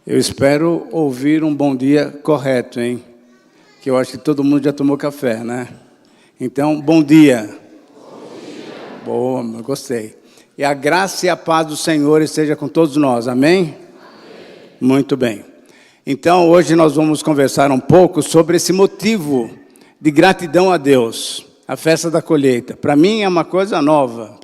Eu espero ouvir um bom dia correto, hein? Que eu acho que todo mundo já tomou café, né? Então, bom dia. Bom dia. Boa, gostei. E a graça e a paz do Senhor esteja com todos nós, amém? Amém. Muito bem. Então, hoje nós vamos conversar um pouco sobre esse motivo de gratidão a Deus, a festa da colheita. Para mim é uma coisa nova,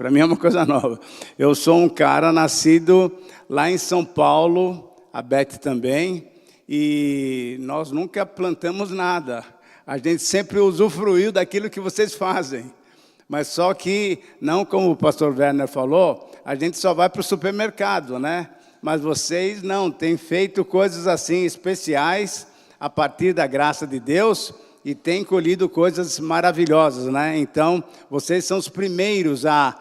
Eu sou um cara nascido lá em São Paulo, a Beth também, e nós nunca plantamos nada. A gente sempre usufruiu daquilo que vocês fazem. Mas só que, não como o pastor Werner falou, a gente só vai para o supermercado, né? Mas vocês não, têm feito coisas assim especiais a partir da graça de Deus e têm colhido coisas maravilhosas, né? Então, vocês são os primeiros a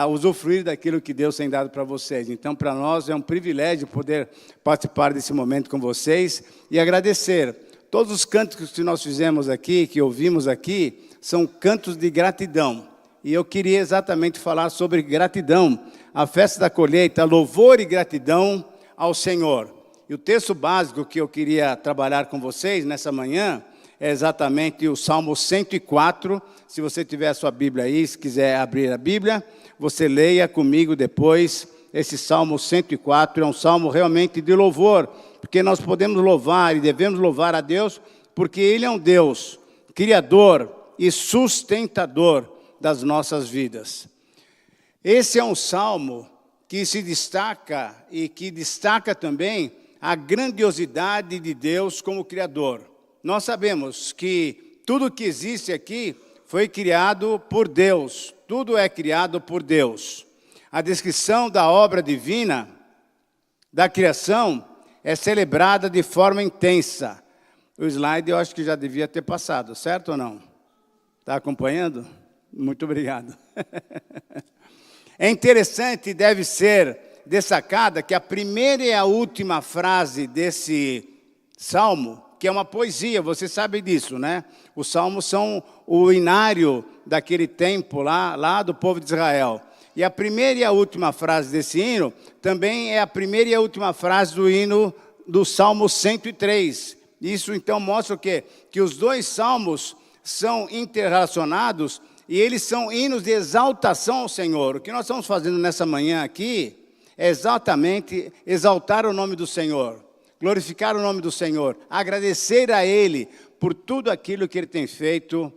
usufruir daquilo que Deus tem dado para vocês. Então, para nós é um privilégio poder participar desse momento com vocês e agradecer. Todos os cantos que nós fizemos aqui, que ouvimos aqui, são cantos de gratidão. E eu queria exatamente falar sobre gratidão, a festa da colheita, louvor e gratidão ao Senhor. E o texto básico que eu queria trabalhar com vocês nessa manhã é exatamente o Salmo 104. Se você tiver a sua Bíblia aí, se quiser abrir a Bíblia, você leia comigo depois esse Salmo 104. É um salmo realmente de louvor, porque nós podemos louvar e devemos louvar a Deus, porque Ele é um Deus criador e sustentador das nossas vidas. Esse é um salmo que se destaca e que destaca também a grandiosidade de Deus como Criador. Nós sabemos que tudo que existe aqui foi criado por Deus. Tudo é criado por Deus. A descrição da obra divina, da criação, é celebrada de forma intensa. O slide eu acho que já devia ter passado, certo ou não? Está acompanhando? Muito obrigado. É interessante e deve ser destacada que a primeira e a última frase desse salmo, que é uma poesia, você sabe disso, né? Os salmos são o inário daquele tempo lá do povo de Israel. E a primeira e a última frase desse hino também é a primeira e a última frase do hino do Salmo 103. Isso então mostra o quê? Que os dois salmos são interrelacionados e eles são hinos de exaltação ao Senhor. O que nós estamos fazendo nessa manhã aqui é exatamente exaltar o nome do Senhor, glorificar o nome do Senhor, agradecer a Ele por tudo aquilo que Ele tem feito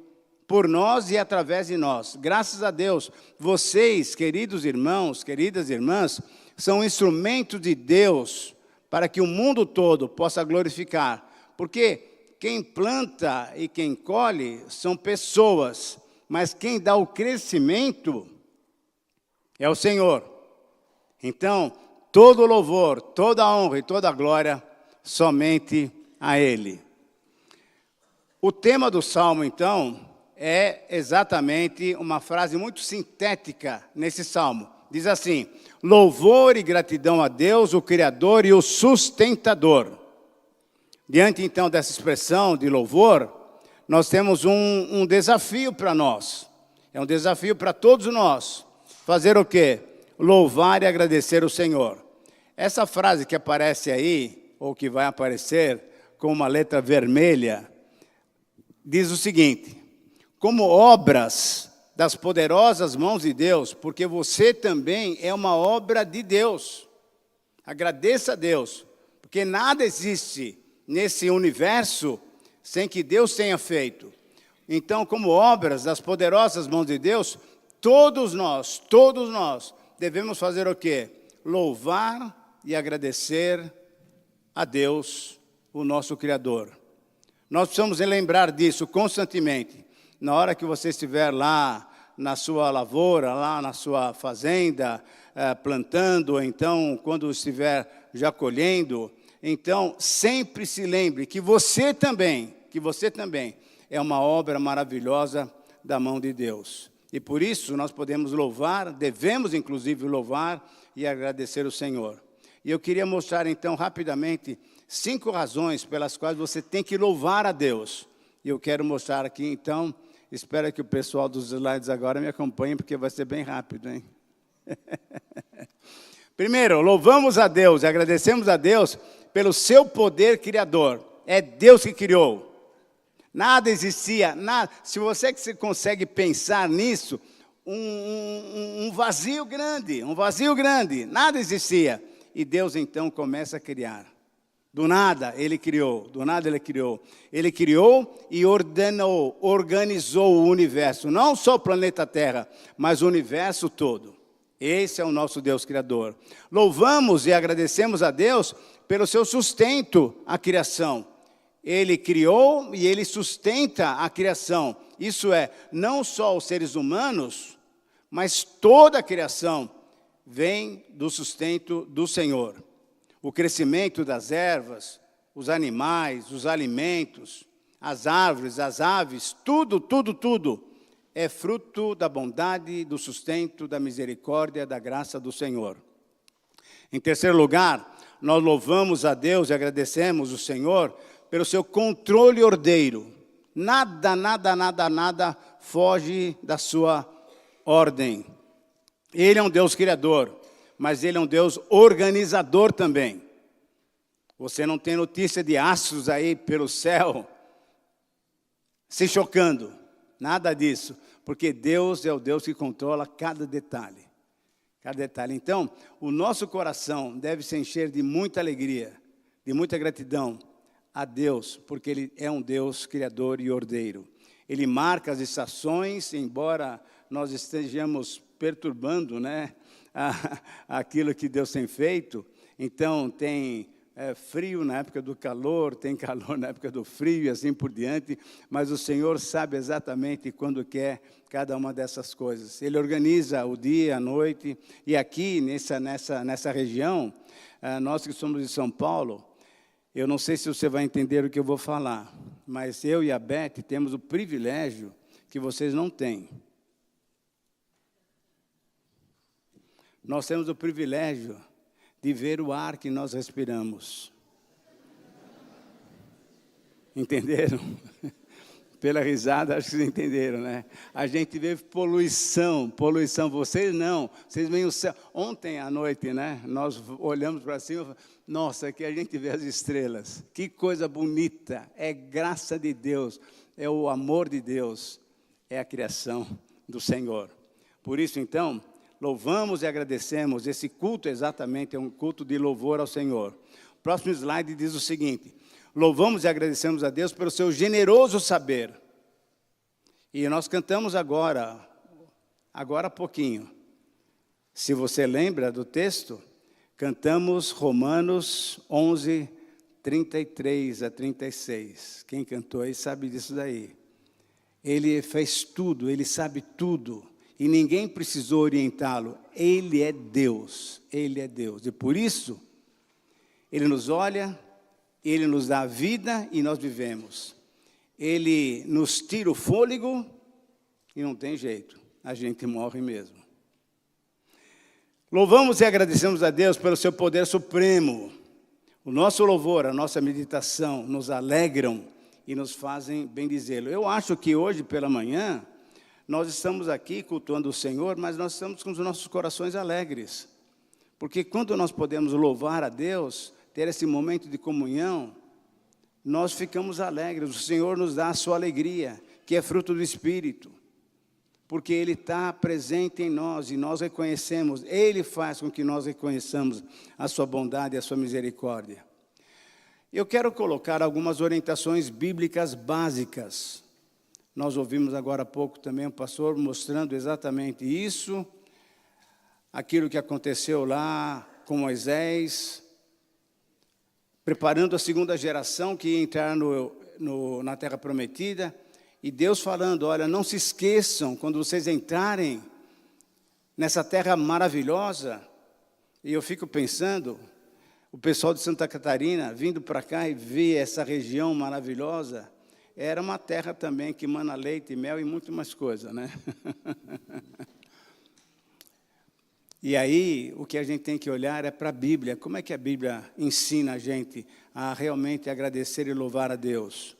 por nós e através de nós. Graças a Deus, vocês, queridos irmãos, queridas irmãs, são instrumentos de Deus para que o mundo todo possa glorificar. Porque quem planta e quem colhe são pessoas, mas quem dá o crescimento é o Senhor. Então, todo louvor, toda honra e toda glória somente a Ele. O tema do Salmo, então, é exatamente uma frase muito sintética nesse Salmo. Diz assim: louvor e gratidão a Deus, o Criador e o sustentador. Diante, então, dessa expressão de louvor, nós temos um desafio para nós. É um desafio para todos nós. Fazer o quê? Louvar e agradecer o Senhor. Essa frase que aparece aí, ou que vai aparecer com uma letra vermelha, diz o seguinte: como obras das poderosas mãos de Deus, porque você também é uma obra de Deus. Agradeça a Deus, porque nada existe nesse universo sem que Deus tenha feito. Então, como obras das poderosas mãos de Deus, todos nós devemos fazer o quê? Louvar e agradecer a Deus, o nosso Criador. Nós precisamos lembrar disso constantemente. Na hora que você estiver lá na sua lavoura, lá na sua fazenda, plantando, ou então quando estiver já colhendo, então sempre se lembre que você também é uma obra maravilhosa da mão de Deus. E por isso nós podemos louvar, devemos inclusive louvar e agradecer o Senhor. E eu queria mostrar então rapidamente 5 razões pelas quais você tem que louvar a Deus. E eu quero mostrar aqui então, espero que o pessoal dos slides agora me acompanhe, porque vai ser bem rápido, hein? Primeiro, louvamos a Deus e agradecemos a Deus pelo seu poder criador. É Deus que criou. Nada existia, nada. Se você consegue pensar nisso, um vazio grande, nada existia. E Deus então começa a criar. Do nada ele criou. Ele criou e organizou o universo. Não só o planeta Terra, mas o universo todo. Esse é o nosso Deus Criador. Louvamos e agradecemos a Deus pelo seu sustento à criação. Ele criou e ele sustenta a criação. Isso é, não só os seres humanos, mas toda a criação vem do sustento do Senhor. O crescimento das ervas, os animais, os alimentos, as árvores, as aves, tudo é fruto da bondade, do sustento, da misericórdia, da graça do Senhor. Em terceiro lugar, nós louvamos a Deus e agradecemos o Senhor pelo seu controle ordeiro. Nada foge da sua ordem. Ele é um Deus criador, mas Ele é um Deus organizador também. Você não tem notícia de astros aí pelo céu se chocando. Nada disso, porque Deus é o Deus que controla cada detalhe. Cada detalhe. Então, o nosso coração deve se encher de muita alegria, de muita gratidão a Deus, porque Ele é um Deus criador e ordeiro. Ele marca as estações, embora nós estejamos perturbando, né, aquilo que Deus tem feito. Então, tem frio na época do calor, tem calor na época do frio e assim por diante, mas o Senhor sabe exatamente quando quer cada uma dessas coisas. Ele organiza o dia, a noite, e aqui nessa região, nós que somos de São Paulo, eu não sei se você vai entender o que eu vou falar, mas eu e a Beth temos o privilégio que vocês não têm. Nós temos o privilégio de ver o ar que nós respiramos. Entenderam? Pela risada, acho que vocês entenderam, né? A gente vê poluição, vocês não, vocês veem o céu. Ontem à noite, né, nós olhamos para cima e falamos, nossa, aqui a gente vê as estrelas, que coisa bonita, é graça de Deus, é o amor de Deus, é a criação do Senhor. Por isso, então, louvamos e agradecemos. Esse culto exatamente é um culto de louvor ao Senhor. O próximo slide diz o seguinte: louvamos e agradecemos a Deus pelo seu generoso saber. E nós cantamos agora há pouquinho. Se você lembra do texto, cantamos Romanos 11, 33 a 36. Quem cantou aí sabe disso daí. Ele fez tudo, ele sabe tudo. E ninguém precisou orientá-lo. Ele é Deus. E por isso, Ele nos olha, Ele nos dá vida e nós vivemos. Ele nos tira o fôlego e não tem jeito. A gente morre mesmo. Louvamos e agradecemos a Deus pelo seu poder supremo. O nosso louvor, a nossa meditação nos alegram e nos fazem bendizê-lo. Eu acho que hoje pela manhã nós estamos aqui cultuando o Senhor, mas nós estamos com os nossos corações alegres. Porque quando nós podemos louvar a Deus, ter esse momento de comunhão, nós ficamos alegres. O Senhor nos dá a sua alegria, que é fruto do Espírito. Porque Ele está presente em nós e nós reconhecemos. Ele faz com que nós reconheçamos a sua bondade e a sua misericórdia. Eu quero colocar algumas orientações bíblicas básicas. Nós ouvimos agora há pouco também o pastor mostrando exatamente isso, aquilo que aconteceu lá com Moisés, preparando a segunda geração que ia entrar na Terra Prometida, e Deus falando, olha, não se esqueçam, quando vocês entrarem nessa terra maravilhosa, e eu fico pensando, o pessoal de Santa Catarina vindo para cá e ver essa região maravilhosa, era uma terra também que mana leite e mel e muito mais coisa, né? E aí, o que a gente tem que olhar é para a Bíblia. Como é que a Bíblia ensina a gente a realmente agradecer e louvar a Deus?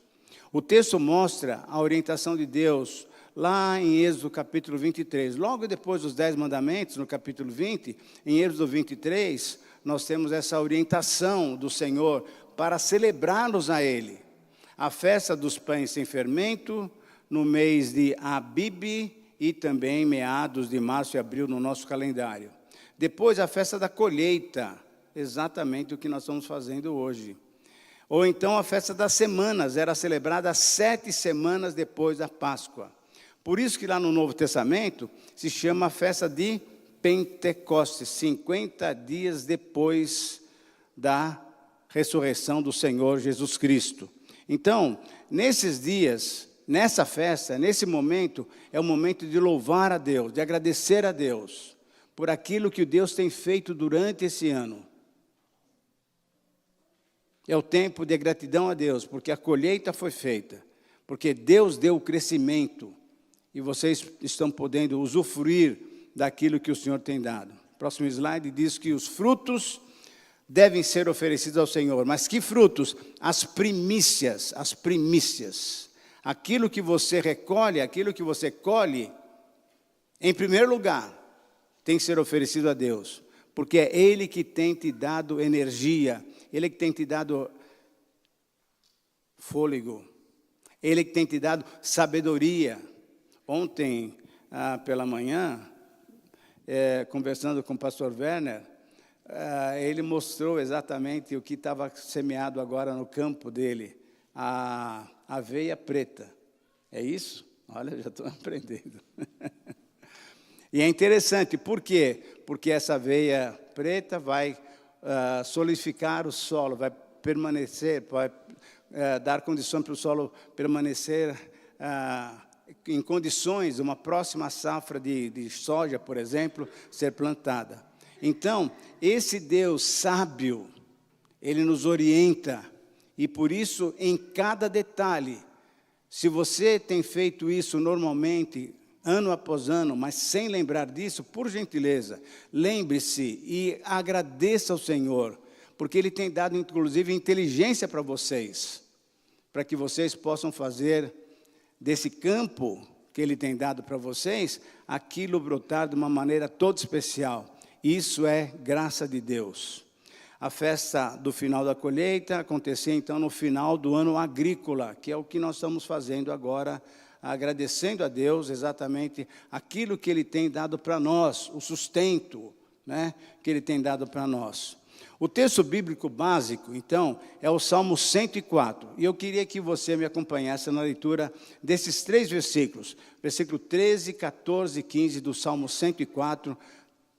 O texto mostra a orientação de Deus lá em Êxodo capítulo 23. Logo depois dos 10 mandamentos, no capítulo 20, em Êxodo 23, nós temos essa orientação do Senhor para celebrarmos a Ele. A festa dos pães sem fermento, no mês de Abibe e também meados de março e abril no nosso calendário. Depois a festa da colheita, exatamente o que nós estamos fazendo hoje. Ou então a festa das semanas, era celebrada 7 semanas depois da Páscoa. Por isso que lá no Novo Testamento se chama a festa de Pentecostes, 50 dias depois da ressurreição do Senhor Jesus Cristo. Então, nesses dias, nessa festa, nesse momento, é o momento de louvar a Deus, de agradecer a Deus por aquilo que Deus tem feito durante esse ano. É o tempo de gratidão a Deus, porque a colheita foi feita, porque Deus deu o crescimento e vocês estão podendo usufruir daquilo que o Senhor tem dado. Próximo slide diz que os frutos devem ser oferecidos ao Senhor. Mas que frutos? As primícias, as primícias. Aquilo que você recolhe, aquilo que você colhe, em primeiro lugar, tem que ser oferecido a Deus. Porque é Ele que tem te dado energia, Ele que tem te dado fôlego, Ele que tem te dado sabedoria. Ontem, pela manhã, conversando com o pastor Werner, ele mostrou exatamente o que estava semeado agora no campo dele, a aveia preta. É isso? Olha, já estou aprendendo. E é interessante, por quê? Porque essa aveia preta vai solidificar o solo, vai permanecer, vai dar condições para o solo permanecer em condições de uma próxima safra de soja, por exemplo, ser plantada. Então, esse Deus sábio, Ele nos orienta, e por isso, em cada detalhe, se você tem feito isso normalmente, ano após ano, mas sem lembrar disso, por gentileza, lembre-se e agradeça ao Senhor, porque Ele tem dado, inclusive, inteligência para vocês, para que vocês possam fazer desse campo que Ele tem dado para vocês, aquilo brotar de uma maneira toda especial. Isso é graça de Deus. A festa do final da colheita acontecia, então, no final do ano agrícola, que é o que nós estamos fazendo agora, agradecendo a Deus exatamente aquilo que Ele tem dado para nós, o sustento, né, que Ele tem dado para nós. O texto bíblico básico, então, é o Salmo 104. E eu queria que você me acompanhasse na leitura desses 3 versículos. Versículo 13, 14 e 15 do Salmo 104.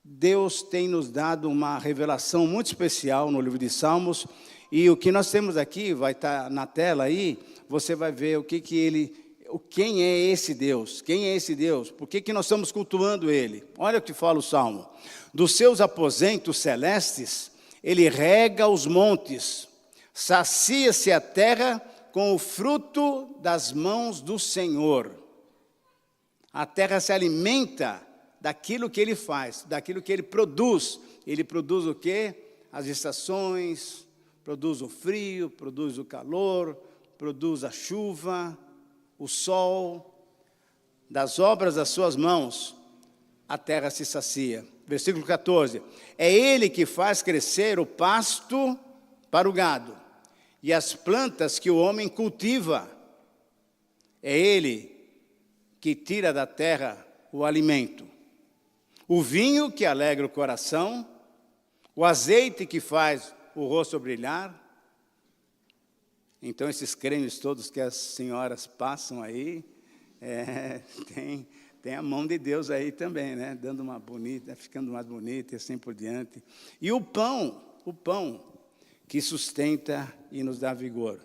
Deus tem nos dado uma revelação muito especial no livro de Salmos. E o que nós temos aqui, vai estar na tela aí, você vai ver quem é esse Deus? Quem é esse Deus? Por que nós estamos cultuando Ele? Olha o que fala o Salmo. Dos seus aposentos celestes, Ele rega os montes, sacia-se a terra com o fruto das mãos do Senhor. A terra se alimenta daquilo que Ele faz, daquilo que Ele produz. Ele produz o quê? As estações, produz o frio, produz o calor, produz a chuva, o sol. Das obras das suas mãos, a terra se sacia. Versículo 14. É Ele que faz crescer o pasto para o gado e as plantas que o homem cultiva. É Ele que tira da terra o alimento. O vinho que alegra o coração, o azeite que faz o rosto brilhar. Então, esses cremes todos que as senhoras passam aí, tem a mão de Deus aí também, né? Dando uma bonita, ficando mais bonita e assim por diante. E o pão que sustenta e nos dá vigor.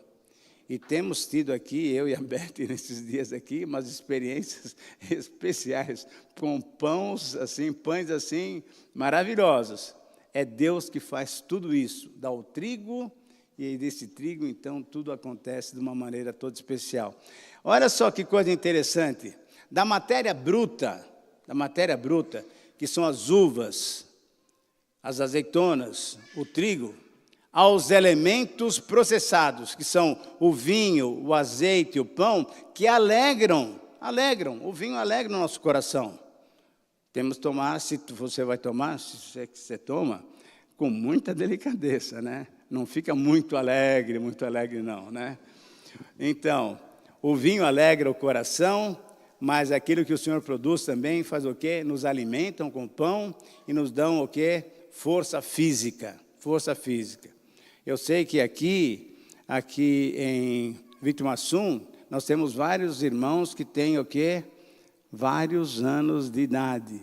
E temos tido aqui, eu e a Beth, nesses dias aqui, umas experiências especiais com pães assim, maravilhosos. É Deus que faz tudo isso, dá o trigo, e desse trigo, então, tudo acontece de uma maneira toda especial. Olha só que coisa interessante. Da matéria bruta, que são as uvas, as azeitonas, o trigo, aos elementos processados, que são o vinho, o azeite e o pão, que alegram, o vinho alegra o nosso coração. Temos que tomar, se você vai tomar, se é que você toma, com muita delicadeza, né? Não fica muito alegre não, né? Então, o vinho alegra o coração, mas aquilo que o Senhor produz também faz o quê? Nos alimentam com pão e nos dão o quê? Força física. Eu sei que aqui em Vitumaçum, nós temos vários irmãos que têm o quê? Vários anos de idade.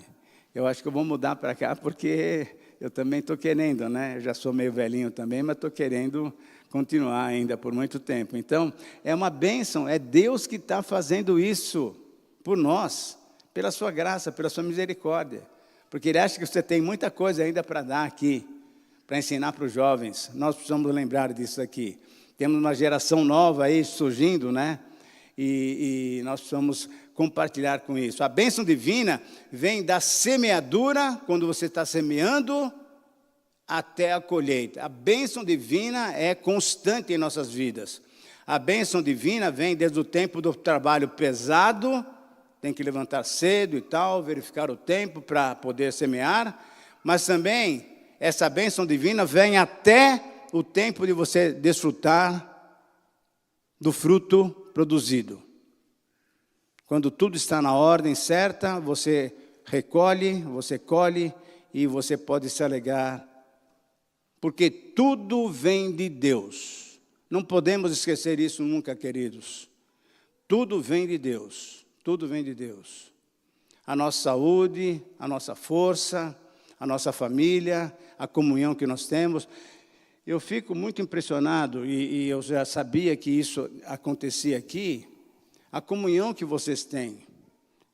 Eu acho que eu vou mudar para cá porque eu também estou querendo, né? Eu já sou meio velhinho também, mas estou querendo continuar ainda por muito tempo. Então, é uma bênção, é Deus que está fazendo isso por nós, pela sua graça, pela sua misericórdia. Porque Ele acha que você tem muita coisa ainda para dar aqui, para ensinar para os jovens. Nós precisamos lembrar disso aqui. Temos uma geração nova aí surgindo, né? E nós precisamos compartilhar com isso. A bênção divina vem da semeadura, quando você está semeando, até a colheita. A bênção divina é constante em nossas vidas. A bênção divina vem desde o tempo do trabalho pesado, tem que levantar cedo e tal, verificar o tempo para poder semear, mas também essa bênção divina vem até o tempo de você desfrutar do fruto produzido. Quando tudo está na ordem certa, você recolhe, você colhe e você pode se alegrar, porque tudo vem de Deus. Não podemos esquecer isso nunca, queridos. Tudo vem de Deus, tudo vem de Deus. A nossa saúde, a nossa força, a nossa família, a comunhão que nós temos. Eu fico muito impressionado, e eu já sabia que isso acontecia aqui, a comunhão que vocês têm,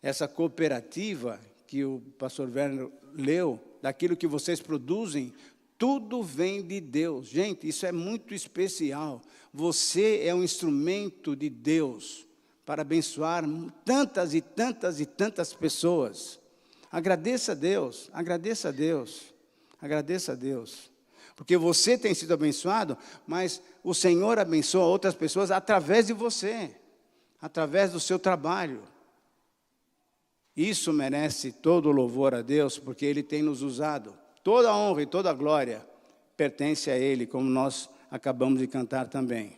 essa cooperativa que o pastor Werner leu, daquilo que vocês produzem, tudo vem de Deus. Gente, isso é muito especial. Você é um instrumento de Deus para abençoar tantas e tantas e tantas pessoas. Agradeça a Deus, agradeça a Deus, agradeça a Deus. Porque você tem sido abençoado, mas o Senhor abençoa outras pessoas através de você, através do seu trabalho. Isso merece todo o louvor a Deus, porque Ele tem nos usado. Toda a honra e toda a glória pertence a Ele, como nós acabamos de cantar também.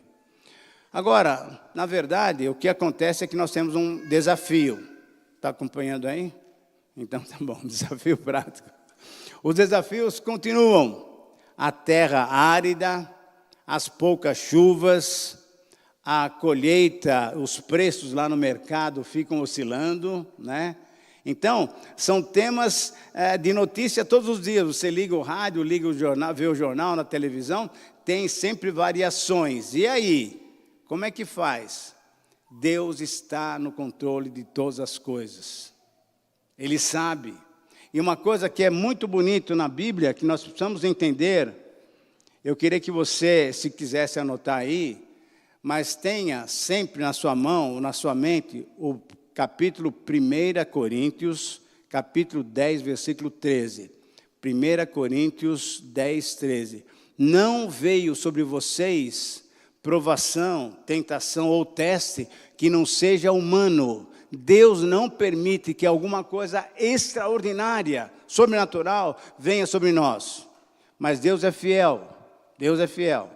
Agora, na verdade, o que acontece é que nós temos um desafio. Está acompanhando aí? Então, tá bom, desafio prático. Os desafios continuam. A terra árida, as poucas chuvas, a colheita, os preços lá no mercado ficam oscilando, né? Então, são temas de notícia todos os dias. Você liga o rádio, liga o jornal, vê o jornal na televisão, tem sempre variações. E aí, como é que faz? Deus está no controle de todas as coisas. Ele sabe. E uma coisa que é muito bonito na Bíblia, que nós precisamos entender, eu queria que você, se quisesse anotar aí, mas tenha sempre na sua mão, na sua mente, o capítulo 1 Coríntios, capítulo 10, versículo 13. 1 Coríntios 10, 13. Não veio sobre vocês provação, tentação ou teste que não seja humano. Deus não permite que alguma coisa extraordinária, sobrenatural, venha sobre nós. Mas Deus é fiel, Deus é fiel.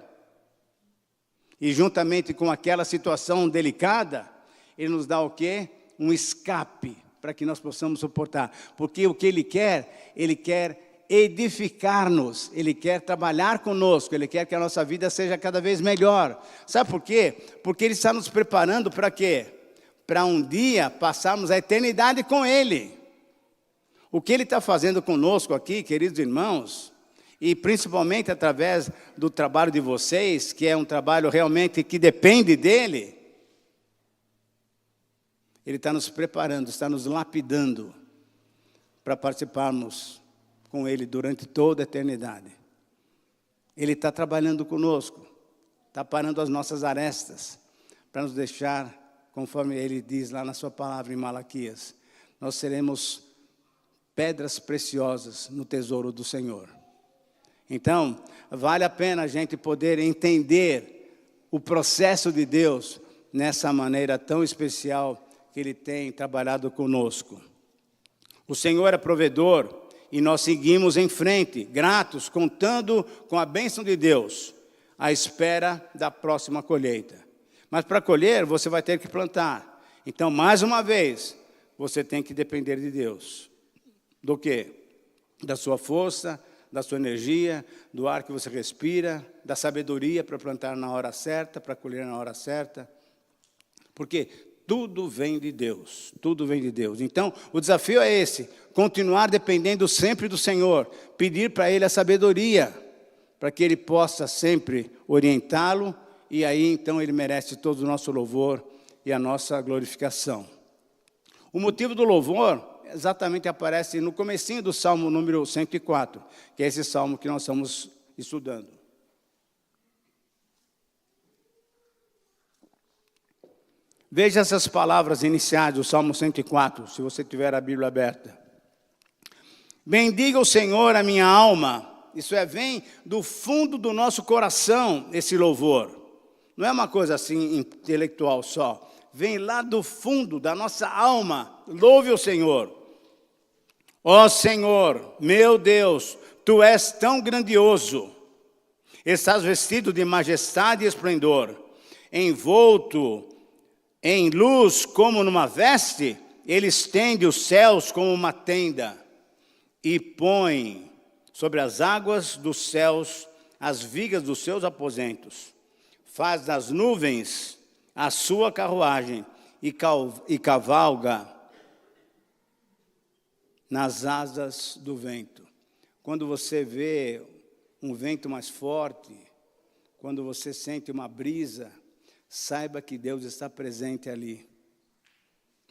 E juntamente com aquela situação delicada, Ele nos dá o quê? Um escape, para que nós possamos suportar. Porque o que Ele quer edificar-nos, Ele quer trabalhar conosco, Ele quer que a nossa vida seja cada vez melhor. Sabe por quê? Porque Ele está nos preparando para quê? Para um dia passarmos a eternidade com Ele. O que Ele está fazendo conosco aqui, queridos irmãos, e principalmente através do trabalho de vocês, que é um trabalho realmente que depende dEle, Ele está nos preparando, está nos lapidando para participarmos com Ele durante toda a eternidade. Ele está trabalhando conosco, está parando as nossas arestas, para nos deixar, conforme Ele diz lá na sua palavra em Malaquias, nós seremos pedras preciosas no tesouro do Senhor. Então, vale a pena a gente poder entender o processo de Deus nessa maneira tão especial que Ele tem trabalhado conosco. O Senhor é provedor E nós seguimos em frente, gratos, contando com a bênção de Deus, à espera da próxima colheita. Mas para colher, você vai ter que plantar. Então, mais uma vez, você tem que depender de Deus. Do quê? Da sua força, da sua energia, do ar que você respira, da sabedoria para plantar na hora certa, para colher na hora certa. Porque tudo vem de Deus, tudo vem de Deus. Então, o desafio é esse, continuar dependendo sempre do Senhor, pedir para Ele a sabedoria, para que Ele possa sempre orientá-lo, e aí, então, Ele merece todo o nosso louvor e a nossa glorificação. O motivo do louvor exatamente aparece no comecinho do Salmo número 104, que é esse Salmo que nós estamos estudando. Veja essas palavras iniciais do Salmo 104, se você tiver a Bíblia aberta. Bendiga o Senhor a minha alma. Isso vem do fundo do nosso coração, esse louvor. Não é uma coisa assim intelectual só. Vem lá do fundo da nossa alma. Louve o Senhor. Ó Senhor, meu Deus, Tu és tão grandioso. Estás vestido de majestade e esplendor, envolto em luz como numa veste. Ele estende os céus como uma tenda e põe sobre as águas dos céus as vigas dos seus aposentos. Faz das nuvens a sua carruagem e cavalga nas asas do vento. Quando você vê um vento mais forte, quando você sente uma brisa, saiba que Deus está presente ali.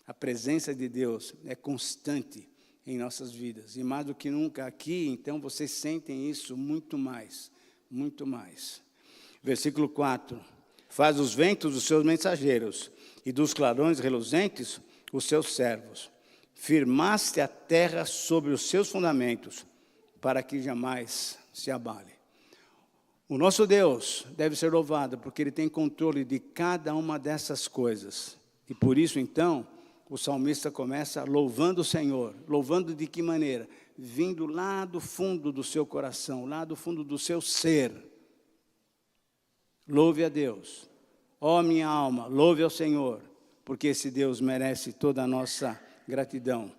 A presença de Deus é constante em nossas vidas. E mais do que nunca aqui, então, vocês sentem isso muito mais, muito mais. Versículo 4. Faz os ventos os seus mensageiros, e dos clarões reluzentes os seus servos. Firmaste a terra sobre os seus fundamentos, para que jamais se abale. O nosso Deus deve ser louvado, porque Ele tem controle de cada uma dessas coisas. E por isso, então, o salmista começa louvando o Senhor. Louvando de que maneira? Vindo lá do fundo do seu coração, lá do fundo do seu ser. Louve a Deus. Ó minha alma, louve ao Senhor, porque esse Deus merece toda a nossa gratidão.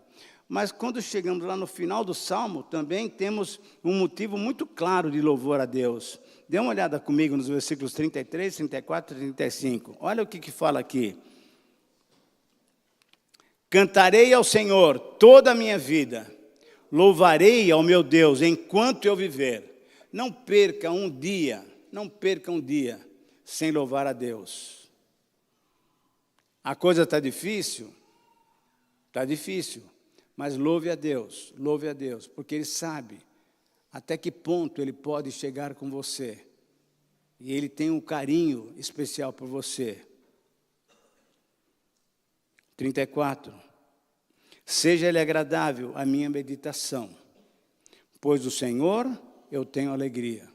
Mas quando chegamos lá no final do Salmo, também temos um motivo muito claro de louvor a Deus. Dê uma olhada comigo nos versículos 33, 34 e 35. Olha o que fala aqui. Cantarei ao Senhor toda a minha vida, louvarei ao meu Deus enquanto eu viver. Não perca um dia sem louvar a Deus. A coisa está difícil? Está difícil, mas louve a Deus, porque Ele sabe até que ponto Ele pode chegar com você. E Ele tem um carinho especial por você. 34. Seja-lhe agradável a minha meditação, pois do Senhor eu tenho alegria.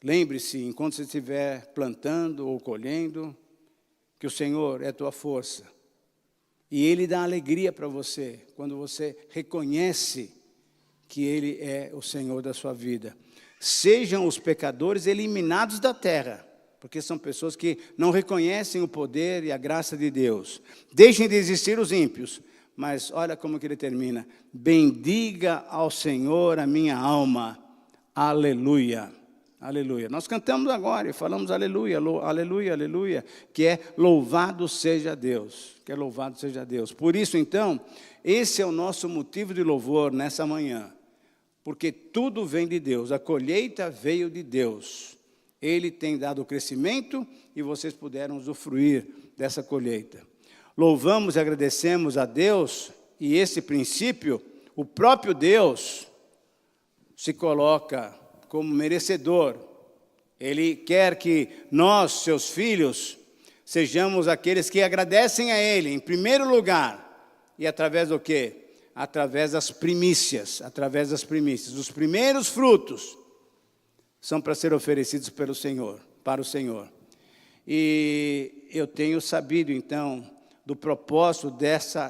Lembre-se, enquanto você estiver plantando ou colhendo, que o Senhor é a tua força. E Ele dá alegria para você, quando você reconhece que Ele é o Senhor da sua vida. Sejam os pecadores eliminados da terra, porque são pessoas que não reconhecem o poder e a graça de Deus. Deixem de existir os ímpios, mas olha como que ele termina. Bendiga ao Senhor a minha alma, aleluia. Aleluia. Nós cantamos agora e falamos aleluia, aleluia, aleluia, que é louvado seja Deus, que é louvado seja Deus. Por isso, então, esse é o nosso motivo de louvor nessa manhã, porque tudo vem de Deus, a colheita veio de Deus. Ele tem dado o crescimento e vocês puderam usufruir dessa colheita. Louvamos e agradecemos a Deus e esse princípio, o próprio Deus se coloca como merecedor. Ele quer que nós, seus filhos, sejamos aqueles que agradecem a Ele, em primeiro lugar. E através do quê? Através das primícias. Através das primícias. Os primeiros frutos são para ser oferecidos pelo Senhor, para o Senhor. E eu tenho sabido, então, do propósito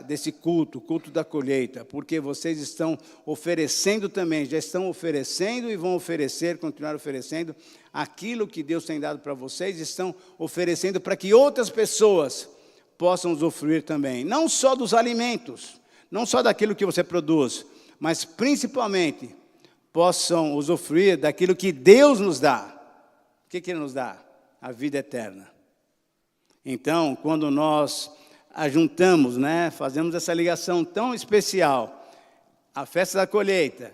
desse culto, o culto da colheita, porque vocês estão oferecendo também, já estão oferecendo e vão oferecer, continuar oferecendo aquilo que Deus tem dado para vocês, estão oferecendo para que outras pessoas possam usufruir também, não só dos alimentos, não só daquilo que você produz, mas principalmente possam usufruir daquilo que Deus nos dá. O que Ele nos dá? A vida eterna. Então, quando nós ajuntamos, fazemos essa ligação tão especial, a festa da colheita,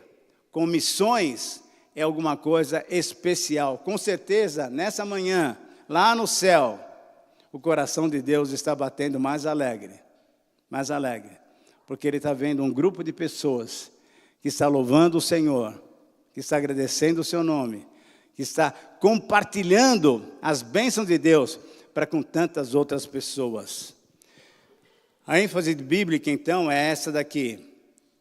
com missões, é alguma coisa especial. Com certeza, nessa manhã, lá no céu, o coração de Deus está batendo mais alegre, porque Ele está vendo um grupo de pessoas que está louvando o Senhor, que está agradecendo o seu nome, que está compartilhando as bênçãos de Deus para com tantas outras pessoas. A ênfase bíblica, então, é essa daqui.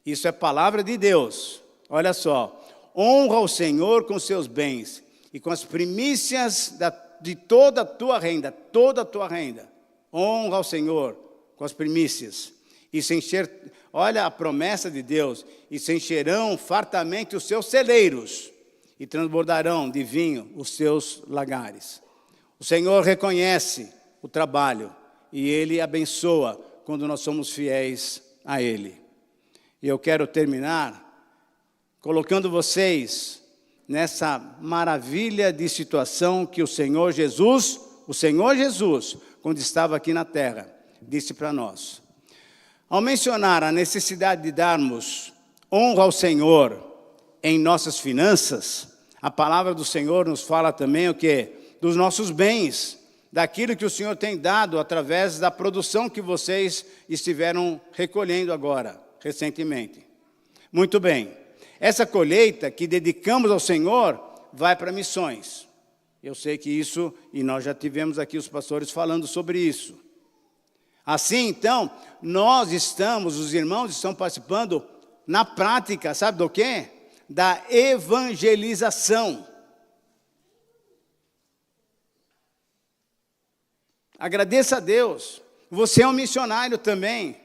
Isso é palavra de Deus. Olha só. Honra o Senhor com seus bens e com as primícias de toda a tua renda. Toda a tua renda. Honra ao Senhor com as primícias. E se encher, olha a promessa de Deus. E se encherão fartamente os seus celeiros. E transbordarão de vinho os seus lagares. O Senhor reconhece o trabalho. E Ele abençoa quando nós somos fiéis a Ele. E eu quero terminar colocando vocês nessa maravilha de situação que o Senhor Jesus, quando estava aqui na terra, disse para nós. Ao mencionar a necessidade de darmos honra ao Senhor em nossas finanças, a palavra do Senhor nos fala também o quê? Dos nossos bens, daquilo que o Senhor tem dado através da produção que vocês estiveram recolhendo agora, recentemente. Muito bem. Essa colheita que dedicamos ao Senhor vai para missões. Eu sei que isso, e nós já tivemos aqui os pastores falando sobre isso. Assim, então, os irmãos estão participando na prática, sabe do quê? Da evangelização. Agradeça a Deus. Você é um missionário também.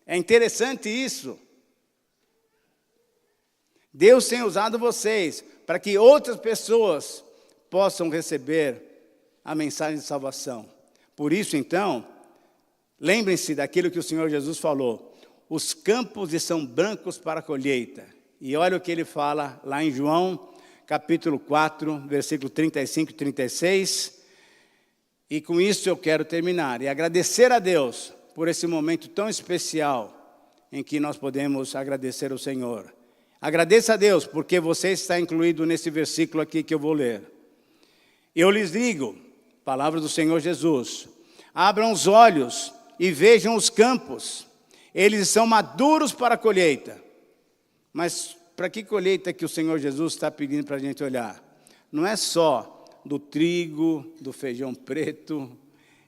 É interessante isso. Deus tem usado vocês para que outras pessoas possam receber a mensagem de salvação. Por isso, então, lembrem-se daquilo que o Senhor Jesus falou. Os campos são brancos para a colheita. E olha o que Ele fala lá em João, capítulo 4, versículo 35 e 36. E com isso eu quero terminar e agradecer a Deus por esse momento tão especial em que nós podemos agradecer ao Senhor. Agradeça a Deus porque você está incluído nesse versículo aqui que eu vou ler. Eu lhes digo, palavra do Senhor Jesus, abram os olhos e vejam os campos. Eles são maduros para a colheita. Mas para que colheita que o Senhor Jesus está pedindo para a gente olhar? Não é só do trigo, do feijão preto,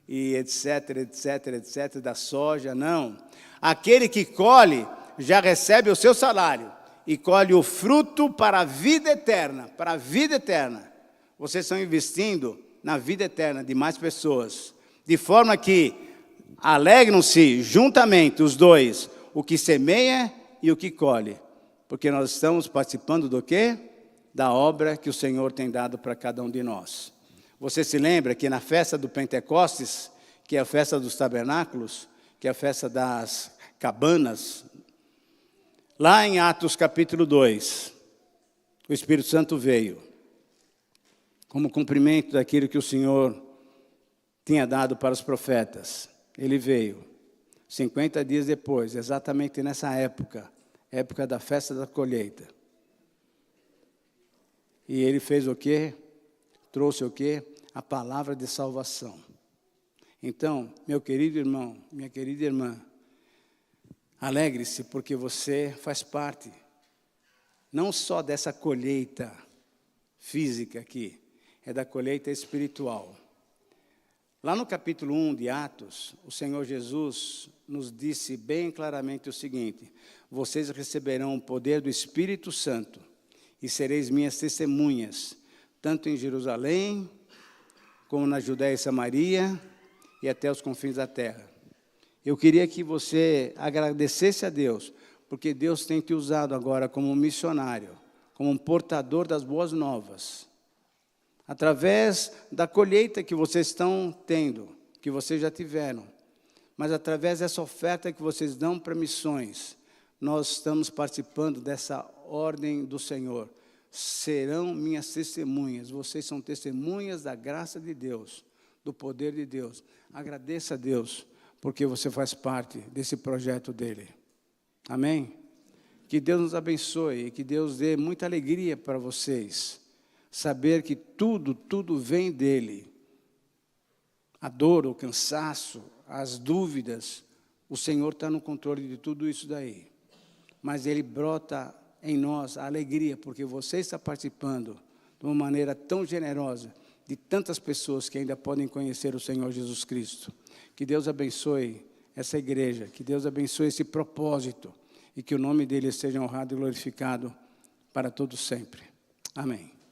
e etc, da soja, não. Aquele que colhe já recebe o seu salário e colhe o fruto para a vida eterna, Vocês estão investindo na vida eterna de mais pessoas, de forma que alegram-se juntamente os dois, o que semeia e o que colhe, porque nós estamos participando do quê? Da obra que o Senhor tem dado para cada um de nós. Você se lembra que na festa do Pentecostes, que é a festa dos tabernáculos, que é a festa das cabanas, lá em Atos capítulo 2, o Espírito Santo veio, como cumprimento daquilo que o Senhor tinha dado para os profetas. Ele veio, 50 dias depois, exatamente nessa época da festa da colheita. E ele fez o quê? Trouxe o quê? A palavra de salvação. Então, meu querido irmão, minha querida irmã, alegre-se porque você faz parte, não só dessa colheita física aqui, é da colheita espiritual. Lá no capítulo 1 de Atos, o Senhor Jesus nos disse bem claramente o seguinte: vocês receberão o poder do Espírito Santo e sereis minhas testemunhas, tanto em Jerusalém, como na Judéia e Samaria, e até os confins da terra. Eu queria que você agradecesse a Deus, porque Deus tem te usado agora como um missionário, como um portador das boas novas. Através da colheita que vocês estão tendo, que vocês já tiveram, mas através dessa oferta que vocês dão para missões, nós estamos participando dessa ordem do Senhor. Serão minhas testemunhas, vocês são testemunhas da graça de Deus, do poder de Deus. Agradeça a Deus, porque você faz parte desse projeto dele. Amém? Que Deus nos abençoe e que Deus dê muita alegria para vocês. Saber que tudo vem dele. A dor, o cansaço, as dúvidas, o Senhor está no controle de tudo isso daí. Mas ele brota em nós a alegria, porque você está participando de uma maneira tão generosa de tantas pessoas que ainda podem conhecer o Senhor Jesus Cristo. Que Deus abençoe essa igreja, que Deus abençoe esse propósito e que o nome dele seja honrado e glorificado para todos sempre. Amém.